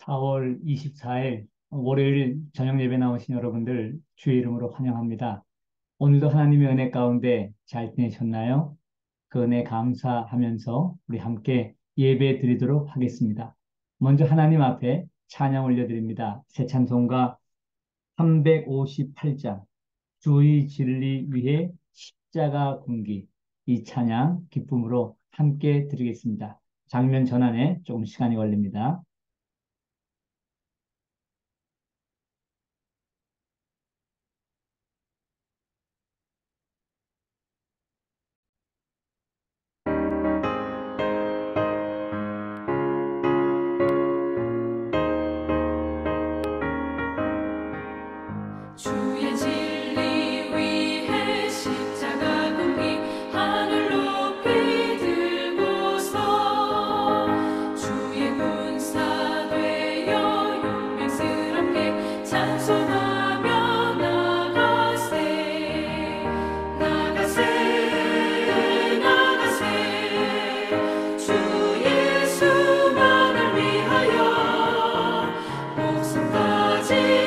4월 24일 월요일 저녁 예배 나오신 여러분들 주의 이름으로 환영합니다. 오늘도 하나님의 은혜 가운데 잘 지내셨나요? 그 은혜 감사하면서 우리 함께 예배 드리도록 하겠습니다. 먼저 하나님 앞에 찬양 올려드립니다. 새 찬송가 358장 주의 진리 위해 십자가 군기, 이 찬양 기쁨으로 함께 드리겠습니다. 장면 전환에 조금 시간이 걸립니다. 주의 진리 위해 십자가 군기 하늘 높이 들고서 주의 군사 되어 용맹스럽게 찬송하며 나가세 나가세 나가세 주 예수만을 위하여 목숨까지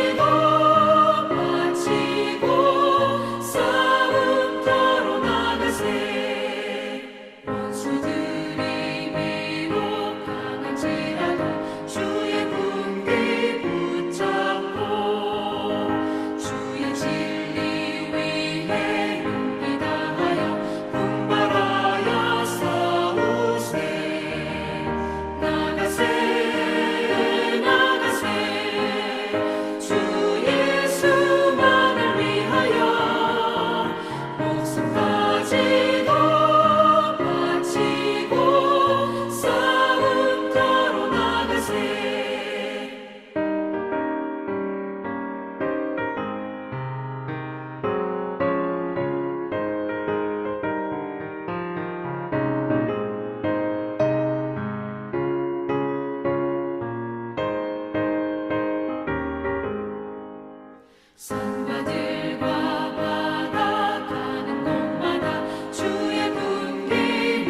산과들과 바다 가는 곳마다 주의 군기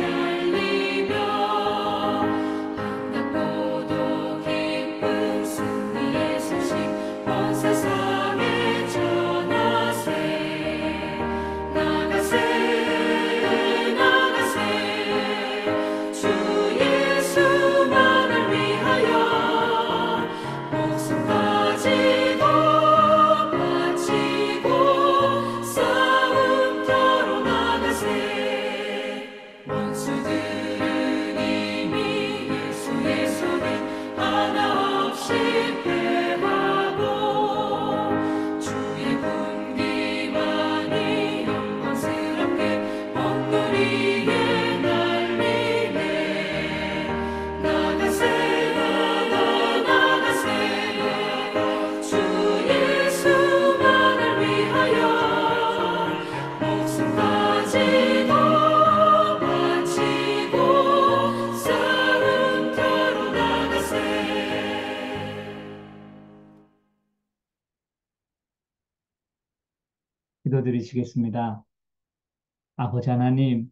날리며 반갑고도 기쁜 승리의 소식 온 세상에 전하세 나가세 나가세 주 예수만을 위하여 목숨까지 원수들은 이미 예수의 손에 하나 없이 패하고 주의 군기만이 영광스럽게 온누 위에 날리네 나가세 나가세 주 예수만을 위하여 목숨까지 기도드리시겠습니다. 아버지 하나님,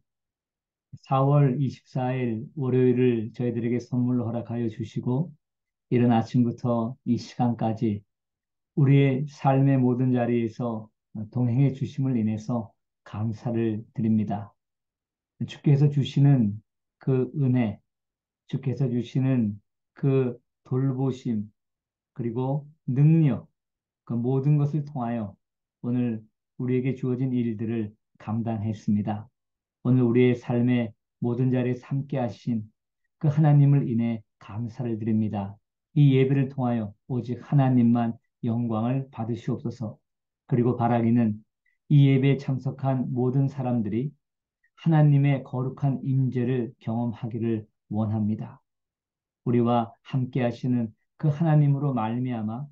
4월 24일 월요일을 저희들에게 선물로 허락하여 주시고, 이른 아침부터 이 시간까지 우리의 삶의 모든 자리에서 동행해 주심을 인해서 감사를 드립니다. 주께서 주시는 그 은혜, 주께서 주시는 그 돌보심, 그리고 능력, 그 모든 것을 통하여 오늘 우리에게 주어진 일들을 감당했습니다. 오늘 우리의 삶의 모든 자리에 함께 하신 그 하나님을 인해 감사를 드립니다. 이 예배를 통하여 오직 하나님만 영광을 받으시옵소서. 그리고 바라기는 이 예배에 참석한 모든 사람들이 하나님의 거룩한 임재를 경험하기를 원합니다. 우리와 함께 하시는 그 하나님으로 말미암아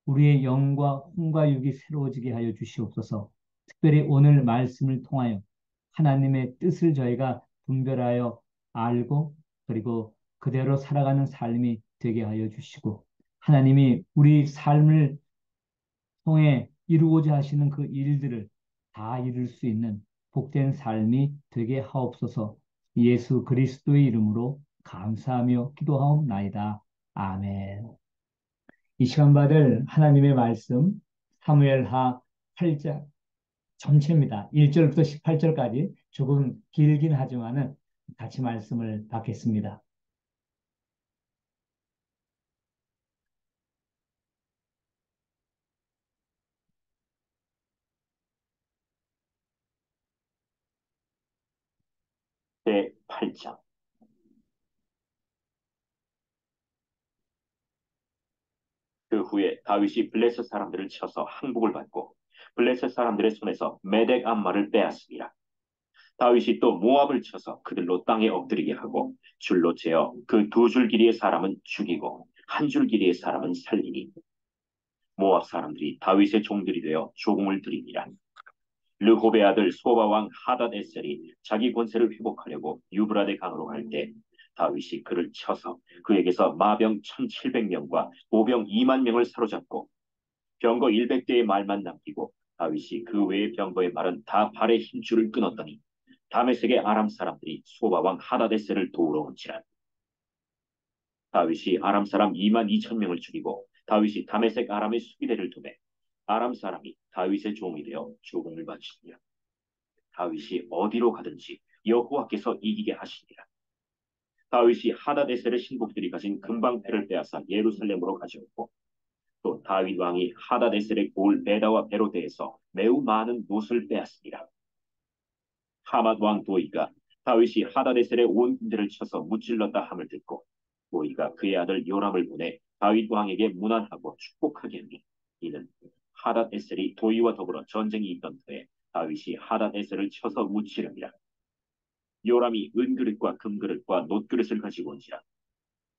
우리의 영과 혼과 육이 새로워지게 하여 주시옵소서. 특별히 오늘 말씀을 통하여 하나님의 뜻을 저희가 분별하여 알고 그리고 그대로 살아가는 삶이 되게 하여 주시고 하나님이 우리 삶을 통해 이루고자 하시는 그 일들을 다 이룰 수 있는 복된 삶이 되게 하옵소서. 예수 그리스도의 이름으로 감사하며 기도하옵나이다. 아멘. 이 시간 받을 하나님의 말씀 사무엘하 8장 전체입니다. 1절부터 18절까지 조금 길긴 하지만은 같이 말씀을 받겠습니다. 제8장. 그 후에 다윗이 블레셋 사람들을 쳐서 항복을 받고 블레셋 사람들의 손에서 메덱 암마를 빼앗습니다. 다윗이 또 모압을 쳐서 그들로 땅에 엎드리게 하고 줄로 재어 그 두 줄 길이의 사람은 죽이고 한 줄 길이의 사람은 살리니 모압 사람들이 다윗의 종들이 되어 조공을 드립니다. 르호베 아들 소바 왕 하닷 에셀이 자기 권세를 회복하려고 유브라데 강으로 갈 때 다윗이 그를 쳐서 그에게서 마병 1,700명과 보병 2만 명을 사로잡고 병거 100대의 말만 남기고 다윗이 그 외의 병거의 말은 다 발의 힘줄을 끊었더니 다메섹의 아람 사람들이 소바 왕 하다데셀을 도우러 온지라. 다윗이 아람 사람 2만 2천 명을 죽이고 다윗이 다메섹 아람의 수비대를 두매 아람 사람이 다윗의 종이 되어 조공을 바치니라. 다윗이 어디로 가든지 여호와께서 이기게 하시니라. 다윗이 하다데셀의 신복들이 가진 금방패를 빼앗아 예루살렘으로 가져오고 또 다윗 왕이 하다데셀의 골 베다와 베로데에서 매우 많은 못을 빼앗습니다. 하맛 왕 도이가 다윗이 하다데셀의 온 군대를 쳐서 무찔렀다 함을 듣고 도이가 그의 아들 요람을 보내 다윗 왕에게 문안하고 축복하게 하니 이는 하닷에셀이 도이와 더불어 전쟁이 있던 터에 다윗이 하닷에셀을 쳐서 무찌릅니다. 요람이 은그릇과 금그릇과 놋그릇을 가지고 온지라.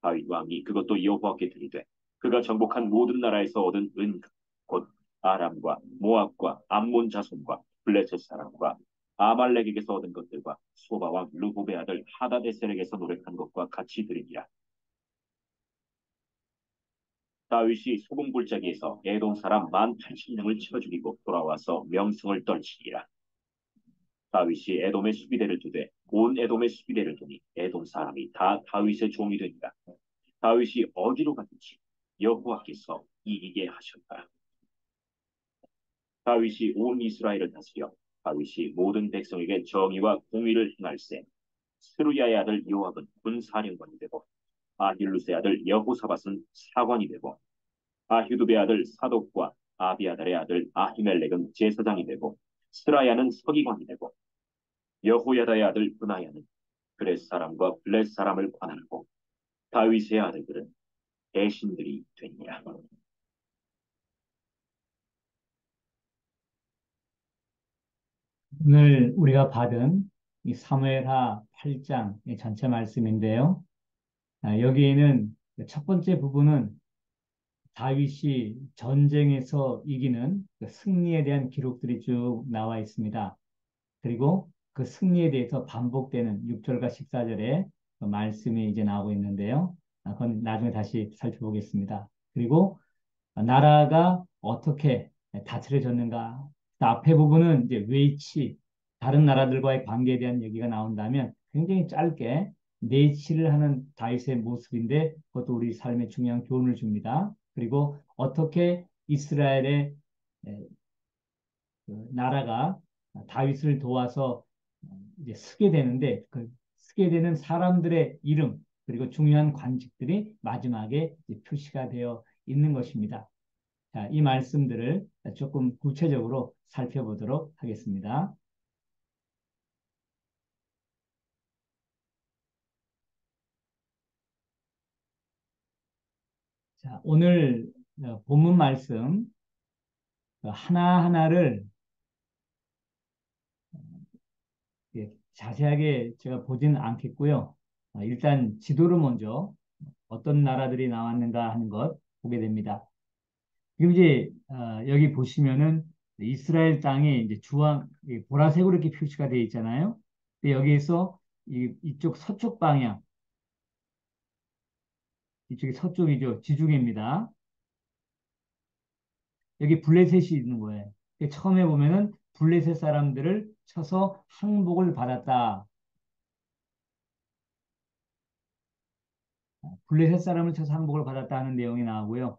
다윗 왕이 그것도 여호와께 드리되 그가 정복한 모든 나라에서 얻은 은금 곧 아람과 모압과 암몬 자손과 블레셋 사람과 아말렉에게서 얻은 것들과 소바 왕 르호베 아들 하다데셀에게서 노력한 것과 같이 드리니라. 다윗이 소금굴짜기에서 에돔 사람 18,000명을 쳐 죽이고 돌아와서 명성을 떨치니라. 다윗이 에돔의 수비대를 두되 온 에돔의 수비대를 두니 에돔 사람이 다 다윗의 종이 되니라. 다윗이 어디로 갔든지 여호와께서 이기게 하셨다. 다윗이 온 이스라엘을 다스려 다윗이 모든 백성에게 정의와 공의를 행할세. 스루야의 아들 요압은 군사령관이 되고 아힐루스의 아들 여호사밧은 사관이 되고 아휴두베의 아들 사독과 아비아달의 아들 아히멜렉은 제사장이 되고 스라야는 서기관이 되고 여호야다의 아들 브나야는 그렛 사람과 블렛 사람을 관할하고 다윗의 아들들은 대신들이 되니라. 오늘 우리가 받은 이 사무엘하 8장 전체 말씀인데요. 여기에는 첫 번째 부분은 다윗이 전쟁에서 이기는 그 승리에 대한 기록들이 쭉 나와 있습니다. 그리고 그 승리에 대해서 반복되는 6절과 14절의 그 말씀이 이제 나오고 있는데요. 그건 나중에 다시 살펴보겠습니다. 그리고 나라가 어떻게 다스려졌는가. 그 앞에 부분은 이제 외치, 다른 나라들과의 관계에 대한 얘기가 나온다면 굉장히 짧게 내치를 하는 다윗의 모습인데 그것도 우리 삶에 중요한 교훈을 줍니다. 그리고 어떻게 이스라엘의 그 나라가 다윗을 도와서 이제 쓰게 되는데 그 쓰게 되는 사람들의 이름 그리고 중요한 관직들이 마지막에 이제 표시가 되어 있는 것입니다. 자, 이 말씀들을 조금 구체적으로 살펴보도록 하겠습니다. 자, 오늘 본문 말씀 하나하나를 자세하게 제가 보지는 않겠고요. 일단 지도를 먼저 어떤 나라들이 나왔는가 하는 것 보게 됩니다. 지금 이제 여기 보시면은 이스라엘 땅에 이제 주황 보라색으로 이렇게 표시가 되어 있잖아요. 근데 여기에서 이쪽 서쪽 방향, 이쪽이 서쪽이죠. 지중해입니다. 여기 블레셋이 있는 거예요. 처음에 보면은 블레셋 사람들을 쳐서 항복을 받았다. 블레셋 사람을 쳐서 항복을 받았다 하는 내용이 나오고요.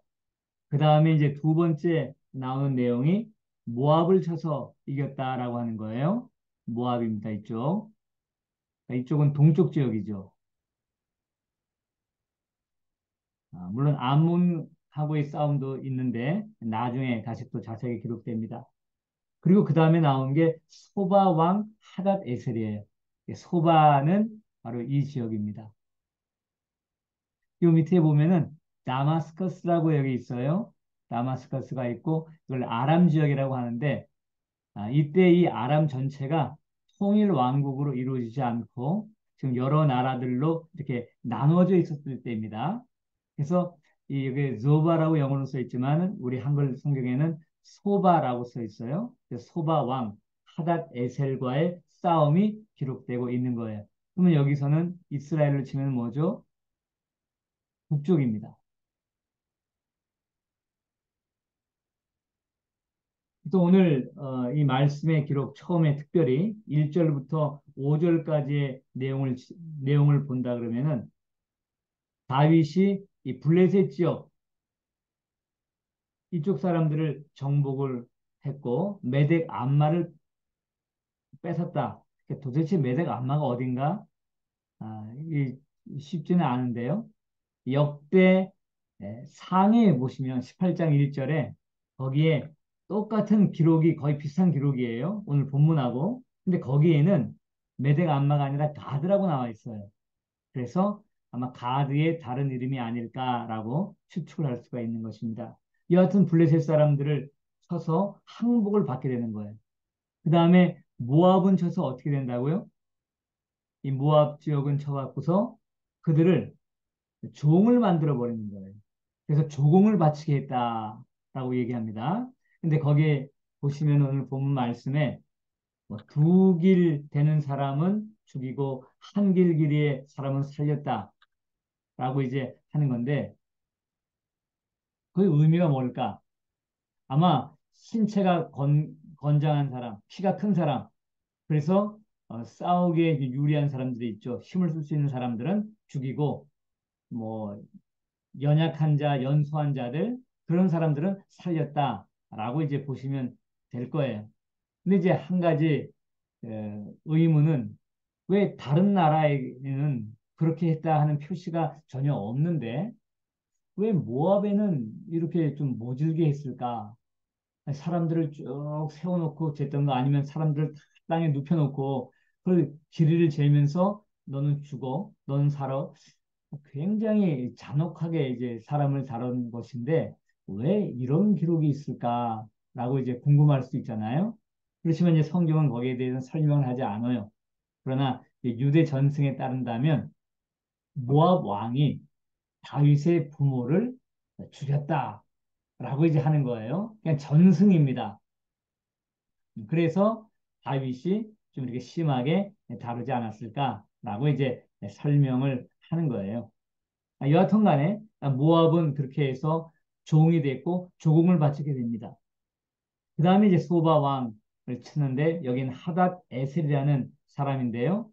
그 다음에 이제 두 번째 나오는 내용이 모압을 쳐서 이겼다라고 하는 거예요. 모압입니다, 이쪽. 이쪽은 동쪽 지역이죠. 물론 암몬하고의 싸움도 있는데 나중에 다시 또 자세하게 기록됩니다. 그리고 그 다음에 나온 게 소바 왕 하닷 에셀이에요. 소바는 바로 이 지역입니다. 이 밑에 보면은 다마스커스라고 여기 있어요. 다마스커스가 있고 이걸 아람 지역이라고 하는데 이때 이 아람 전체가 통일 왕국으로 이루어지지 않고 지금 여러 나라들로 이렇게 나누어져 있었을 때입니다. 그래서 이 여기 조바라고 영어로 써 있지만 우리 한글 성경에는 소바라고 써 있어요. 소바 왕 하닷 에셀과의 싸움이 기록되고 있는 거예요. 그러면 여기서는 이스라엘을 치면 뭐죠? 북쪽입니다. 또 오늘 이 말씀의 기록 처음에 특별히 1절부터 5절까지의 내용을 본다 그러면은 다윗이 이 블레셋 지역 이쪽 사람들을 정복을 했고 메덱 암마를 뺏었다. 도대체 메덱 암마가 어딘가? 이 쉽지는 않은데요. 역대 상해에 보시면 18장 1절에 거기에 똑같은 기록이 거의 비슷한 기록이에요. 오늘 본문하고. 근데 거기에는 메덱 암마가 아니라 가드라고 나와 있어요. 그래서 아마 가드의 다른 이름이 아닐까라고 추측을 할 수가 있는 것입니다. 여하튼 블레셋 사람들을 쳐서 항복을 받게 되는 거예요. 그 다음에 모압은 쳐서 어떻게 된다고요? 이 모압 지역은 쳐갖고서 그들을 종을 만들어 버리는 거예요. 그래서 조공을 바치게 했다라고 얘기합니다. 근데 거기에 보시면 오늘 본문 말씀에 두 길 되는 사람은 죽이고 한 길 길이의 사람은 살렸다라고 이제 하는 건데 그 의미가 뭘까? 아마 신체가 건장한 사람, 키가 큰 사람, 그래서 싸우기에 유리한 사람들이 있죠. 힘을 쓸 수 있는 사람들은 죽이고 뭐 연약한 자, 연소한 자들 그런 사람들은 살렸다라고 이제 보시면 될 거예요. 근데 이제 한 가지 의문은 왜 다른 나라에는 그렇게 했다 하는 표시가 전혀 없는데 왜 모압에는 이렇게 좀 모질게 했을까? 사람들을 쭉 세워놓고 쟀던 거 아니면 사람들을 다 땅에 눕혀놓고 그 길이를 재면서 너는 죽어, 너는 살아. 굉장히 잔혹하게 이제 사람을 다룬 것인데 왜 이런 기록이 있을까라고 이제 궁금할 수 있잖아요. 그렇지만 이제 성경은 거기에 대해서 설명을 하지 않아요. 그러나 유대 전승에 따른다면 모압 왕이 다윗의 부모를 죽였다라고 이제 하는 거예요. 그냥 전승입니다. 그래서 다윗이 좀 이렇게 심하게 다루지 않았을까라고 이제 설명을 하는 거예요. 여하튼 간에 모압은 그렇게 해서 종이 됐고 조공을 바치게 됩니다. 그 다음에 이제 소바 왕을 치는데 여기는 하닷 에셀이라는 사람인데요.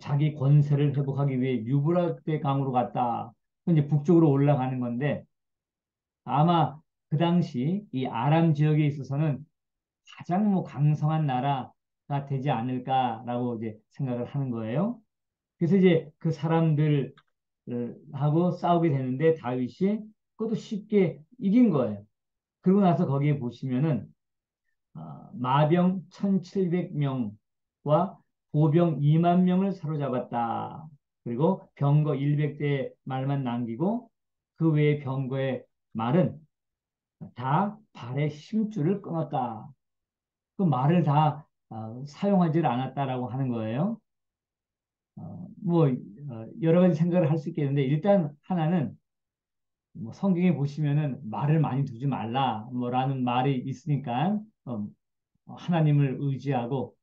자기 권세를 회복하기 위해 유브라데 강으로 갔다. 이제 북쪽으로 올라가는 건데 아마 그 당시 이 아람 지역에 있어서는 가장 뭐 강성한 나라가 되지 않을까라고 이제 생각을 하는 거예요. 그래서 이제 그 사람들 하고 싸우게 되는데 다윗이 그것도 쉽게 이긴 거예요. 그러고 나서 거기에 보시면은 마병 1,700명과 보병 2만 명을 사로잡았다. 그리고 병거 100대 말만 남기고 그 외의 병거의 말은 다 발의 힘줄을 끊었다. 그 말을 다 사용하지 않았다라고 하는 거예요. 뭐 여러 가지 생각을 할 수 있겠는데 일단 하나는 뭐 성경에 보시면은 말을 많이 두지 말라 뭐라는 말이 있으니까 하나님을 의지하고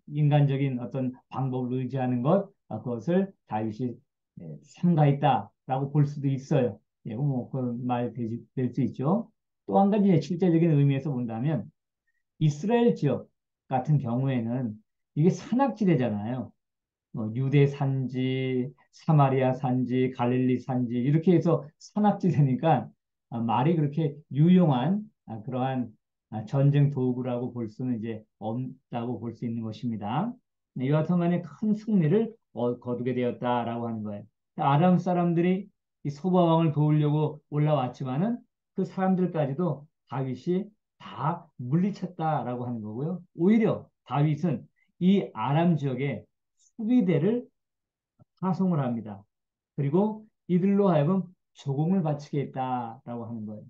인간적인 어떤 방법을 의지하는 그것을 다윗이 삼가했다라고 볼 수도 있어요. 예, 뭐 그런 말 될 수 있죠. 또 한 가지 실제적인 의미에서 본다면 이스라엘 지역 같은 경우에는 이게 산악지대잖아요. 유대 산지, 사마리아 산지, 갈릴리 산지 이렇게 해서 산악지대니까 말이 그렇게 유용한 그러한 전쟁 도구라고 볼 수는 이제 없다고 볼 수 있는 것입니다. 네, 여하튼간에 큰 승리를 거두게 되었다라고 하는 거예요. 아람 사람들이 이 소바 왕을 도우려고 올라왔지만은 그 사람들까지도 다윗이 다 물리쳤다라고 하는 거고요. 오히려 다윗은 이 아람 지역에 수비대를 파송을 합니다. 그리고 이들로 하여금 조공을 바치게 했다라고 하는 거예요.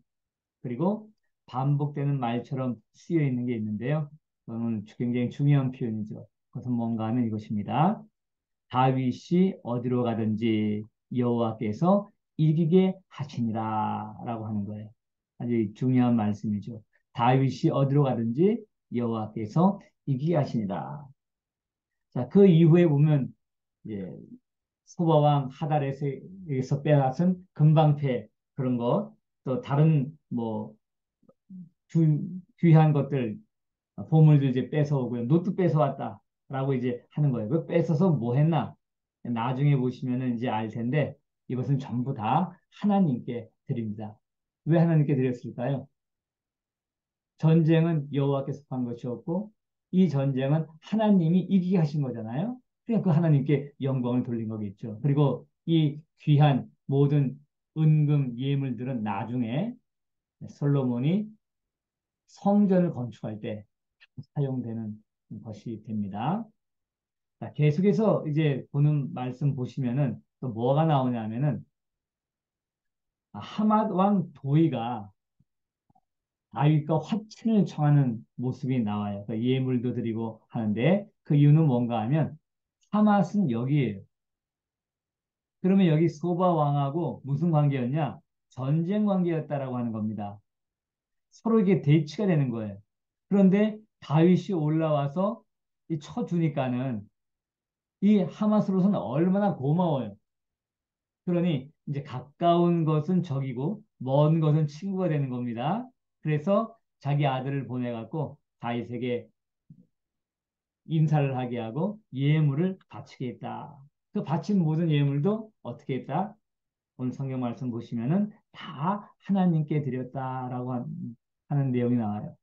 그리고 반복되는 말처럼 쓰여 있는 게 있는데요. 그건 굉장히 중요한 표현이죠. 그것은 뭔가 하면 이것입니다. 다윗이 어디로 가든지 여호와께서 이기게 하시니라 라고 하는 거예요. 아주 중요한 말씀이죠. 다윗이 어디로 가든지 여호와께서 이기게 하시니라. 자, 그 이후에 보면 예, 소바왕 하달에서 빼앗은 금방패 그런 것, 또 다른 뭐 귀한 것들 보물들 이제 뺏어오고요. 노트 뺏어왔다라고 이제 하는 거예요. 그 뺏어서 뭐 했나? 나중에 보시면은 이제 알 텐데 이것은 전부 다 하나님께 드립니다. 왜 하나님께 드렸을까요? 전쟁은 여호와께서 한 것이었고 이 전쟁은 하나님이 이기게 하신 거잖아요. 그러니까 그 하나님께 영광을 돌린 거겠죠. 그리고 이 귀한 모든 은금 예물들은 나중에 솔로몬이 성전을 건축할 때 사용되는 것이 됩니다. 자, 계속해서 이제 보는 말씀 보시면은 또 뭐가 나오냐면은 하맛 왕 도이가 다윗과 화친을 청하는 모습이 나와요. 그러니까 예물도 드리고 하는데 그 이유는 뭔가 하면 하맛은 여기에요. 그러면 여기 소바 왕하고 무슨 관계였냐? 전쟁 관계였다라고 하는 겁니다. 서로 이게 대치가 되는 거예요. 그런데 다윗이 올라와서 이 쳐주니까는 이 하마스로서는 얼마나 고마워요. 그러니 이제 가까운 것은 적이고 먼 것은 친구가 되는 겁니다. 그래서 자기 아들을 보내갖고 다윗에게 인사를 하게 하고 예물을 바치게 했다. 그 바친 모든 예물도 어떻게 했다? 오늘 성경 말씀 보시면은 다 하나님께 드렸다라고 하는 내용이 나와요.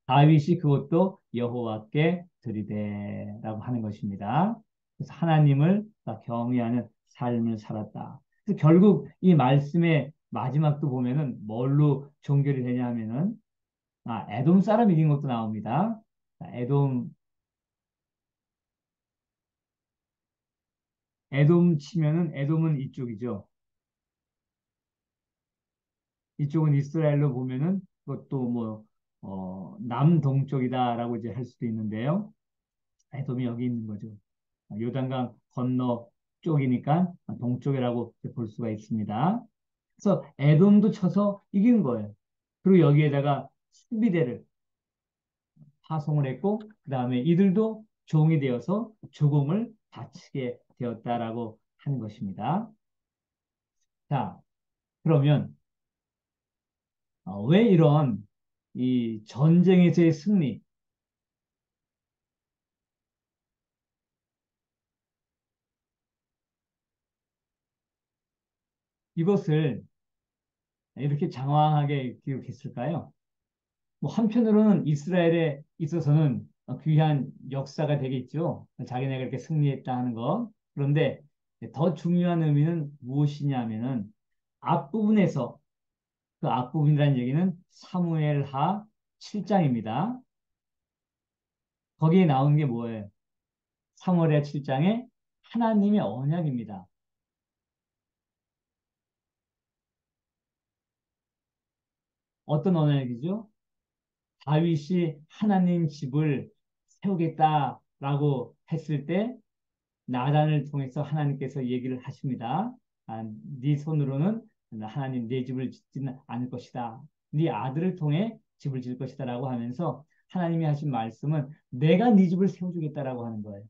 다윗이 그것도 여호와께 드리되라고 하는 것입니다. 그래서 하나님을 경외하는 삶을 살았다. 그래서 결국 이 말씀의 마지막도 보면은 뭘로 종결이 되냐 하면은 에돔 사람 이긴 것도 나옵니다. 에돔 치면은 에돔은 이쪽이죠. 이쪽은 이스라엘로 보면은 그것도 뭐 남동쪽이다라고 이제 할 수도 있는데요. 에돔이 여기 있는 거죠. 요단강 건너 쪽이니까 동쪽이라고 볼 수가 있습니다. 그래서 에돔도 쳐서 이긴 거예요. 그리고 여기에다가 수비대를 파송을 했고 그 다음에 이들도 종이 되어서 조공을 바치게 되었다라고 하는 것입니다. 자, 그러면 왜 이런 이 전쟁에서의 승리 이것을 이렇게 장황하게 기록했을까요? 뭐 한편으로는 이스라엘에 있어서는 귀한 역사가 되겠죠. 자기네가 이렇게 승리했다 하는 거. 그런데 더 중요한 의미는 무엇이냐면은 앞부분에서 그 앞부분이라는 얘기는 사무엘하 7장입니다. 거기에 나온 게 뭐예요? 사무엘하 7장에 하나님의 언약입니다. 어떤 언약이죠? 다윗이 하나님 집을 세우겠다라고 했을 때 나단을 통해서 하나님께서 얘기를 하십니다. 네 손으로는 하나님 내 집을 짓지는 않을 것이다. 네 아들을 통해 집을 지을 것이다라고 하면서 하나님이 하신 말씀은 내가 네 집을 세워주겠다라고 하는 거예요.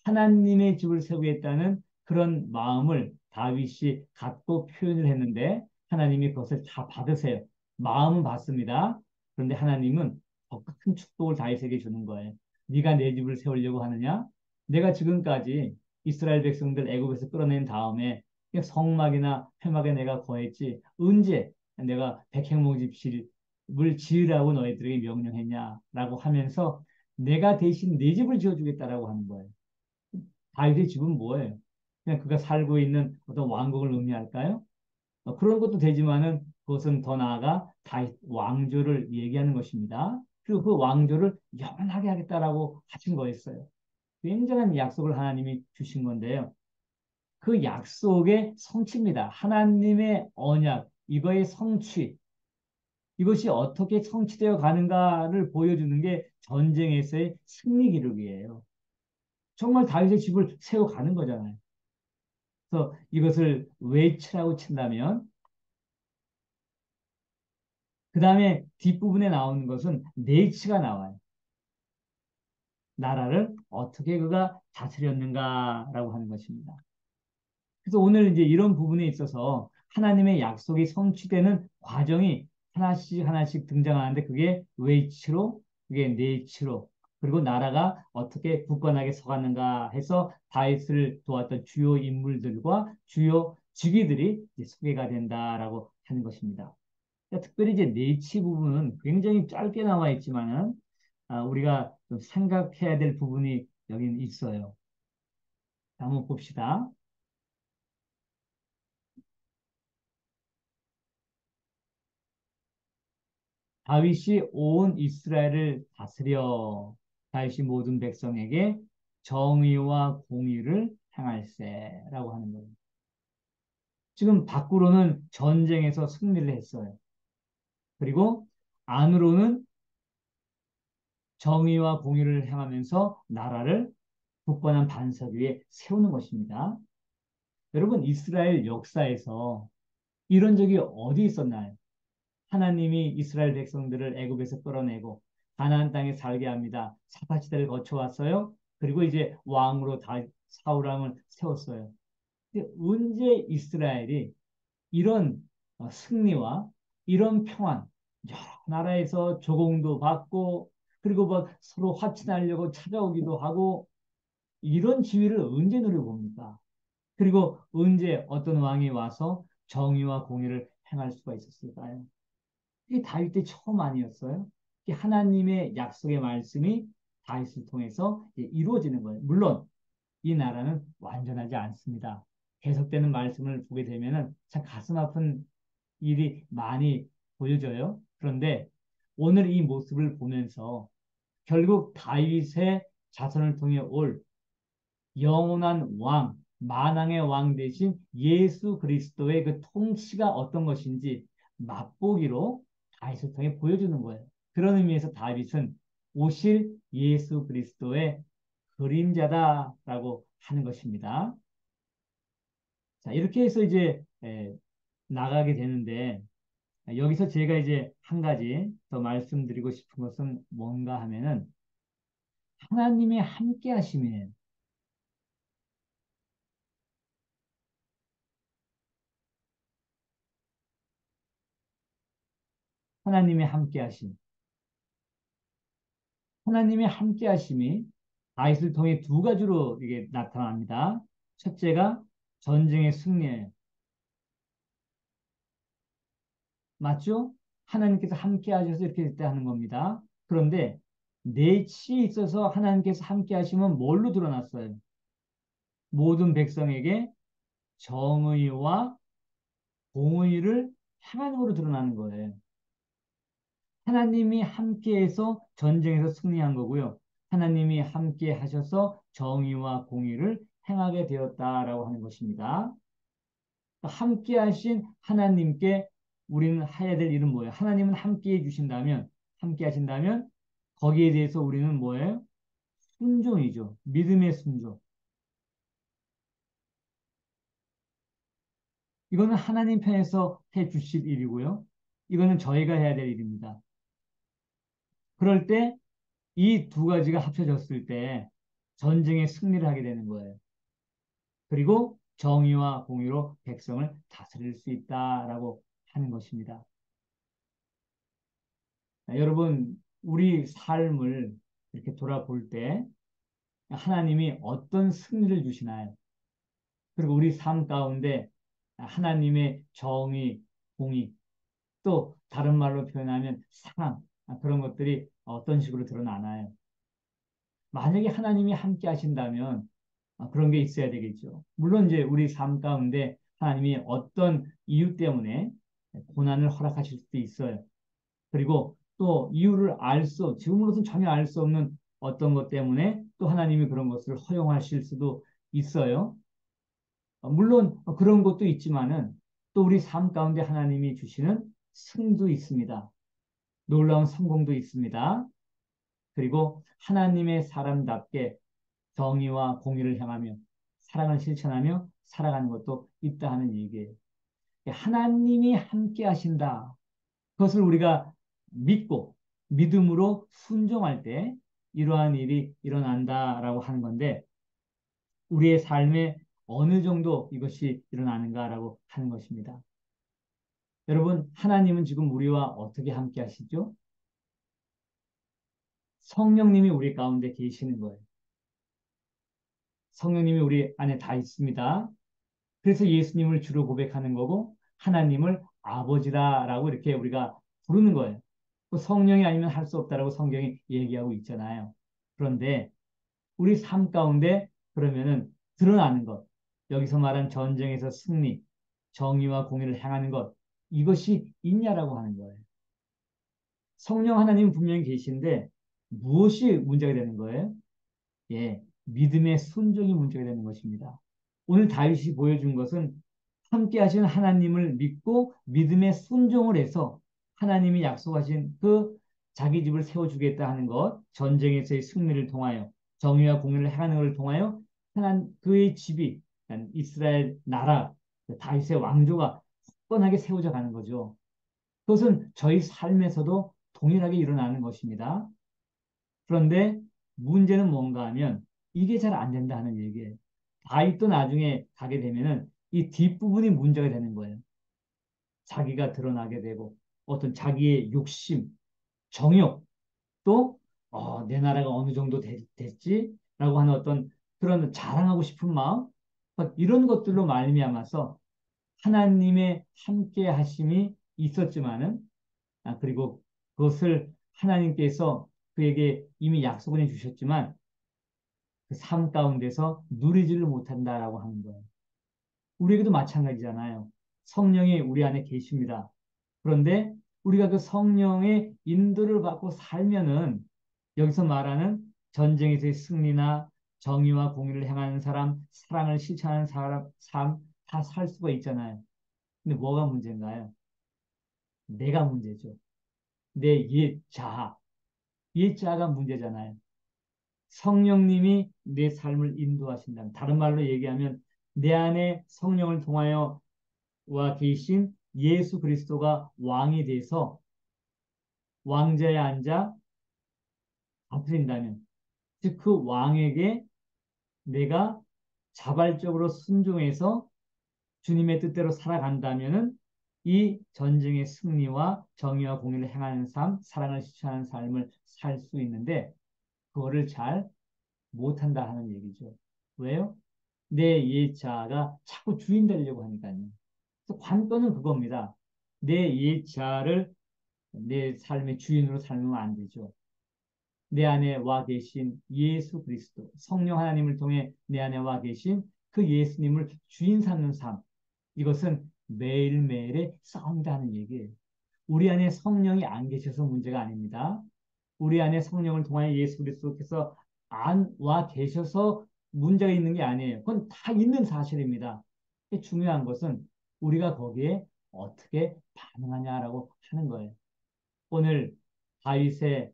하나님의 집을 세우겠다는 그런 마음을 다윗이 갖고 표현을 했는데 하나님이 그것을 다 받으세요. 마음은 받습니다. 그런데 하나님은 더 큰 축복을 다윗에게 주는 거예요. 네가 내 집을 세우려고 하느냐? 내가 지금까지 이스라엘 백성들 애굽에서 끌어낸 다음에 성막이나 회막에 내가 거했지. 언제 내가 백향목집을 지으라고 너희들에게 명령했냐라고 하면서 내가 대신 내 집을 지어주겠다라고 하는 거예요. 다윗의 집은 뭐예요? 그냥 그가 살고 있는 어떤 왕국을 의미할까요? 그런 것도 되지만은 그것은 더 나아가 다윗 왕조를 얘기하는 것입니다. 그리고 그 왕조를 영원하게 하겠다라고 하신 거였어요. 굉장한 약속을 하나님이 주신 건데요. 그 약속의 성취입니다. 하나님의 언약, 이거의 성취, 이것이 어떻게 성취되어 가는가를 보여주는 게 전쟁에서의 승리 기록이에요. 정말 다윗의 집을 세워가는 거잖아요. 그래서 이것을 외치라고 친다면, 그 다음에 뒷부분에 나오는 것은 내치가 나와요. 나라를 어떻게 그가 다스렸는가라고 하는 것입니다. 그래서 오늘 이제 이런 부분에 있어서 하나님의 약속이 성취되는 과정이 하나씩 하나씩 등장하는데 그게 웨이치로, 그게 네이치로, 그리고 나라가 어떻게 굳건하게 서갔는가 해서 다윗을 도왔던 주요 인물들과 주요 직위들이 이제 소개가 된다라고 하는 것입니다. 그러니까 특별히 이제 네이치 부분은 굉장히 짧게 나와 있지만은 우리가 좀 생각해야 될 부분이 여기는 있어요. 한번 봅시다. 다윗이 온 이스라엘을 다스려 다윗이 모든 백성에게 정의와 공의를 행할세라고 하는 거예요. 지금 밖으로는 전쟁에서 승리를 했어요. 그리고 안으로는 정의와 공의를 행하면서 나라를 굳건한 반석 위에 세우는 것입니다. 여러분, 이스라엘 역사에서 이런 적이 어디 있었나요? 하나님이 이스라엘 백성들을 애굽에서 끌어내고 가나안 땅에 살게 합니다. 사파시대를 거쳐왔어요. 그리고 이제 왕으로 다 사울 왕을 세웠어요. 근데 언제 이스라엘이 이런 승리와 이런 평안, 여러 나라에서 조공도 받고 그리고 뭐 서로 화친하려고 찾아오기도 하고 이런 지위를 언제 누려봅니까? 그리고 언제 어떤 왕이 와서 정의와 공의를 행할 수가 있었을까요? 이게 다윗 때 처음 아니었어요? 이게 하나님의 약속의 말씀이 다윗을 통해서 이루어지는 거예요. 물론 이 나라는 완전하지 않습니다. 계속되는 말씀을 보게 되면은 참 가슴 아픈 일이 많이 보여져요. 그런데 오늘 이 모습을 보면서 결국 다윗의 자손을 통해 올 영원한 왕, 만왕의 왕 대신 예수 그리스도의 그 통치가 어떤 것인지 맛보기로 다윗을 통해 보여주는 거예요. 그런 의미에서 다윗은 오실 예수 그리스도의 그림자다라고 하는 것입니다. 자, 이렇게 해서 이제 나가게 되는데 여기서 제가 이제 한 가지 더 말씀드리고 싶은 것은 뭔가 하면은 하나님의 함께 하심이에요. 하나님의 함께 하심. 하나님의 함께 하심이 다윗을 통해 두 가지로 이게 나타납니다. 첫째가 전쟁의 승리예요. 맞죠? 하나님께서 함께 하셔서 이렇게 됐다 하는 겁니다. 그런데 내치에 있어서 하나님께서 함께 하시면 뭘로 드러났어요? 모든 백성에게 정의와 공의를 행함으로 드러나는 거예요. 하나님이 함께해서 전쟁에서 승리한 거고요. 하나님이 함께 하셔서 정의와 공의를 행하게 되었다라고 하는 것입니다. 함께 하신 하나님께 우리는 해야 될 일은 뭐예요? 하나님은 함께 해주신다면, 함께 하신다면 거기에 대해서 우리는 뭐예요? 순종이죠. 믿음의 순종. 이거는 하나님 편에서 해 주실 일이고요. 이거는 저희가 해야 될 일입니다. 그럴 때 이 두 가지가 합쳐졌을 때 전쟁의 승리를 하게 되는 거예요. 그리고 정의와 공의로 백성을 다스릴 수 있다라고 하는 것입니다. 여러분, 우리 삶을 이렇게 돌아볼 때 하나님이 어떤 승리를 주시나요? 그리고 우리 삶 가운데 하나님의 정의, 공의, 또 다른 말로 표현하면 사랑, 그런 것들이 어떤 식으로 드러나나요? 만약에 하나님이 함께 하신다면 그런 게 있어야 되겠죠. 물론 이제 우리 삶 가운데 하나님이 어떤 이유 때문에 고난을 허락하실 수도 있어요. 그리고 또 이유를 지금으로서는 전혀 알 수 없는 어떤 것 때문에 또 하나님이 그런 것을 허용하실 수도 있어요. 물론 그런 것도 있지만은 또 우리 삶 가운데 하나님이 주시는 승도 있습니다. 놀라운 성공도 있습니다. 그리고 하나님의 사람답게 정의와 공의를 향하며 사랑을 실천하며 살아가는 것도 있다 하는 얘기예요. 하나님이 함께 하신다. 그것을 우리가 믿고 믿음으로 순종할 때 이러한 일이 일어난다라고 하는 건데 우리의 삶에 어느 정도 이것이 일어나는가라고 하는 것입니다. 여러분, 하나님은 지금 우리와 어떻게 함께 하시죠? 성령님이 우리 가운데 계시는 거예요. 성령님이 우리 안에 다 있습니다. 그래서 예수님을 주로 고백하는 거고 하나님을 아버지다라고 이렇게 우리가 부르는 거예요. 그 성령이 아니면 할 수 없다라고 성경이 얘기하고 있잖아요. 그런데 우리 삶 가운데 그러면은 드러나는 것, 여기서 말한 전쟁에서 승리, 정의와 공의를 향하는 것, 이것이 있냐라고 하는 거예요. 성령 하나님 분명히 계신데 무엇이 문제가 되는 거예요? 예, 믿음의 순종이 문제가 되는 것입니다. 오늘 다윗이 보여준 것은 함께 하신 하나님을 믿고 믿음의 순종을 해서 하나님이 약속하신 그 자기 집을 세워주겠다 하는 것, 전쟁에서의 승리를 통하여 정의와 공의를 행하는 것을 통하여 그의 집이 이스라엘 나라 다윗의 왕조가 굳건하게 세워져 가는 거죠. 그것은 저희 삶에서도 동일하게 일어나는 것입니다. 그런데 문제는 뭔가 하면 이게 잘 안 된다 하는 얘기예요. 다윗도 나중에 가게 되면은 이 뒷부분이 문제가 되는 거예요. 자기가 드러나게 되고 어떤 자기의 욕심, 정욕, 또 내 나라가 어느 정도 됐지라고 하는 어떤 그런 자랑하고 싶은 마음, 이런 것들로 말미암아서 하나님의 함께 하심이 있었지만은 그리고 그것을 하나님께서 그에게 이미 약속을 해주셨지만 그 삶 가운데서 누리지를 못한다라고 하는 거예요. 우리에게도 마찬가지잖아요. 성령이 우리 안에 계십니다. 그런데 우리가 그 성령의 인도를 받고 살면은 여기서 말하는 전쟁에서의 승리나 정의와 공의를 행하는 사람, 사랑을 실천하는 사람, 삶 다 살 수가 있잖아요. 근데 뭐가 문제인가요? 내가 문제죠. 내 옛자가 문제잖아요. 성령님이 내 삶을 인도하신다면, 다른 말로 얘기하면 내 안에 성령을 통하여 와 계신 예수 그리스도가 왕이 돼서 왕자에 앉아 다스린다면, 즉 그 왕에게 내가 자발적으로 순종해서 주님의 뜻대로 살아간다면은 이 전쟁의 승리와 정의와 공의를 행하는 삶, 사랑을 실천하는 삶을 살 수 있는데 그거를 잘 못한다 하는 얘기죠. 왜요? 내 옛자가 자꾸 주인 되려고 하니까요. 그래서 관건은 그겁니다. 내 옛자를 내 삶의 주인으로 살면 안 되죠. 내 안에 와 계신 예수 그리스도, 성령 하나님을 통해 내 안에 와 계신 그 예수님을 주인 삼는 삶. 이것은 매일매일의 싸움이라는 얘기예요. 우리 안에 성령이 안 계셔서 문제가 아닙니다. 우리 안에 성령을 통하여 예수 그리스도께서 안 와 계셔서 문제가 있는 게 아니에요. 그건 다 있는 사실입니다. 중요한 것은 우리가 거기에 어떻게 반응하냐라고 하는 거예요. 오늘 다윗의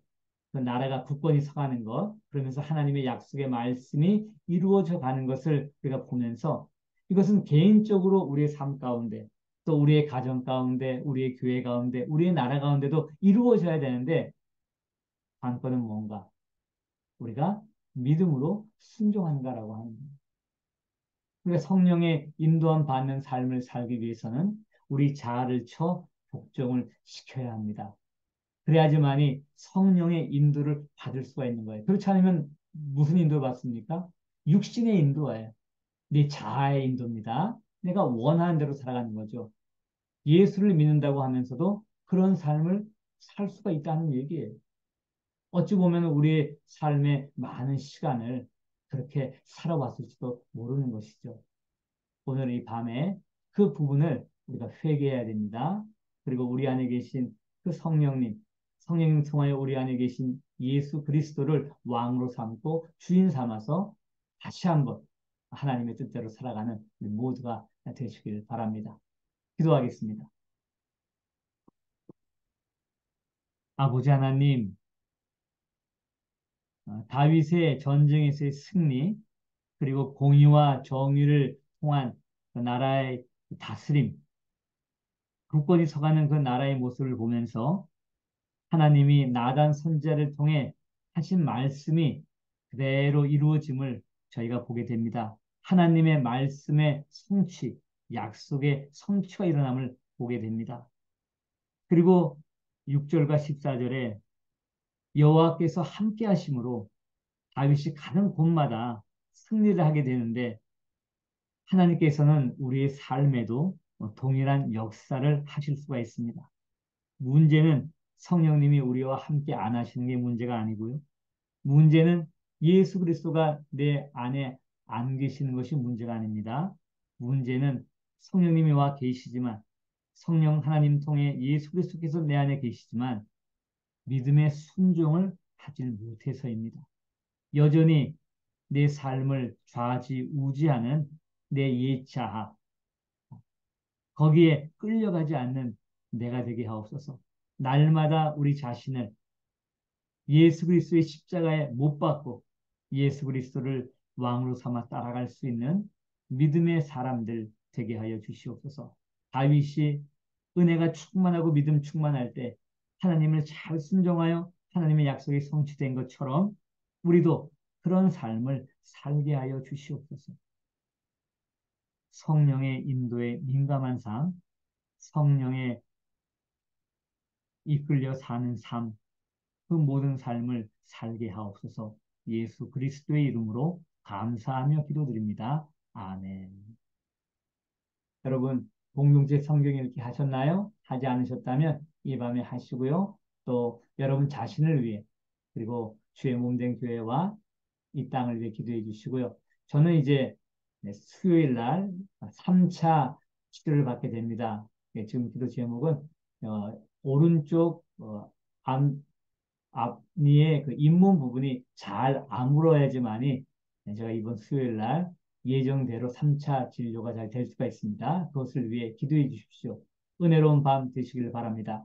그 나라가 굳건히 서가는 것, 그러면서 하나님의 약속의 말씀이 이루어져 가는 것을 우리가 보면서 이것은 개인적으로 우리의 삶 가운데 또 우리의 가정 가운데 우리의 교회 가운데 우리의 나라 가운데도 이루어져야 되는데 관건은 뭔가 우리가 믿음으로 순종하는가라고 하는 거예요. 우리가 성령의 인도함 받는 삶을 살기 위해서는 우리 자아를 쳐 복종을 시켜야 합니다. 그래야지만이 성령의 인도를 받을 수가 있는 거예요. 그렇지 않으면 무슨 인도를 받습니까? 육신의 인도예요. 내 자아의 인도입니다. 내가 원하는 대로 살아가는 거죠. 예수를 믿는다고 하면서도 그런 삶을 살 수가 있다는 얘기예요. 어찌 보면 우리의 삶의 많은 시간을 그렇게 살아왔을지도 모르는 것이죠. 오늘 이 밤에 그 부분을 우리가 회개해야 됩니다. 그리고 우리 안에 계신 그 성령님 통하여 우리 안에 계신 예수 그리스도를 왕으로 삼고 주인 삼아서 다시 한번 하나님의 뜻대로 살아가는 우리 모두가 되시길 바랍니다. 기도하겠습니다. 아버지 하나님, 다윗의 전쟁에서의 승리, 그리고 공의와 정의를 통한 그 나라의 다스림, 굳건히 서가는 그 나라의 모습을 보면서 하나님이 나단 선지자를 통해 하신 말씀이 그대로 이루어짐을 저희가 보게 됩니다. 하나님의 말씀의 성취, 약속의 성취가 일어남을 보게 됩니다. 그리고 6절과 14절에 여호와께서 함께 하심으로 다윗이 가는 곳마다 승리를 하게 되는데 하나님께서는 우리의 삶에도 동일한 역사를 하실 수가 있습니다. 문제는 성령님이 우리와 함께 안 하시는 게 문제가 아니고요. 문제는 예수 그리스도가 내 안에 안 계시는 것이 문제가 아닙니다. 문제는 성령님이 와 계시지만 성령 하나님 통해 예수 그리스도께서 내 안에 계시지만 믿음의 순종을 하지 못해서입니다. 여전히 내 삶을 좌지우지하는 내 옛자아, 거기에 끌려가지 않는 내가 되게 하옵소서. 날마다 우리 자신을 예수 그리스도의 십자가에 못 박고 예수 그리스도를 왕으로 삼아 따라갈 수 있는 믿음의 사람들 되게 하여 주시옵소서. 다윗이 은혜가 충만하고 믿음 충만할 때 하나님을 잘 순종하여 하나님의 약속이 성취된 것처럼 우리도 그런 삶을 살게 하여 주시옵소서. 성령의 인도에 민감한 삶, 성령의 이끌려 사는 삶, 그 모든 삶을 살게 하옵소서. 예수 그리스도의 이름으로 감사하며 기도드립니다. 아멘. 여러분, 공동체 성경 읽기 하셨나요? 하지 않으셨다면 이 밤에 하시고요. 또 여러분 자신을 위해 그리고 주의 몸된 교회와 이 땅을 위해 기도해 주시고요. 저는 이제 수요일 날 3차 치료를 받게 됩니다. 지금 기도 제목은 오른쪽 앞니의 그 잇몸 부분이 잘 아물어야지만이 제가 이번 수요일 날 예정대로 3차 진료가 잘 될 수가 있습니다. 그것을 위해 기도해 주십시오. 은혜로운 밤 되시길 바랍니다.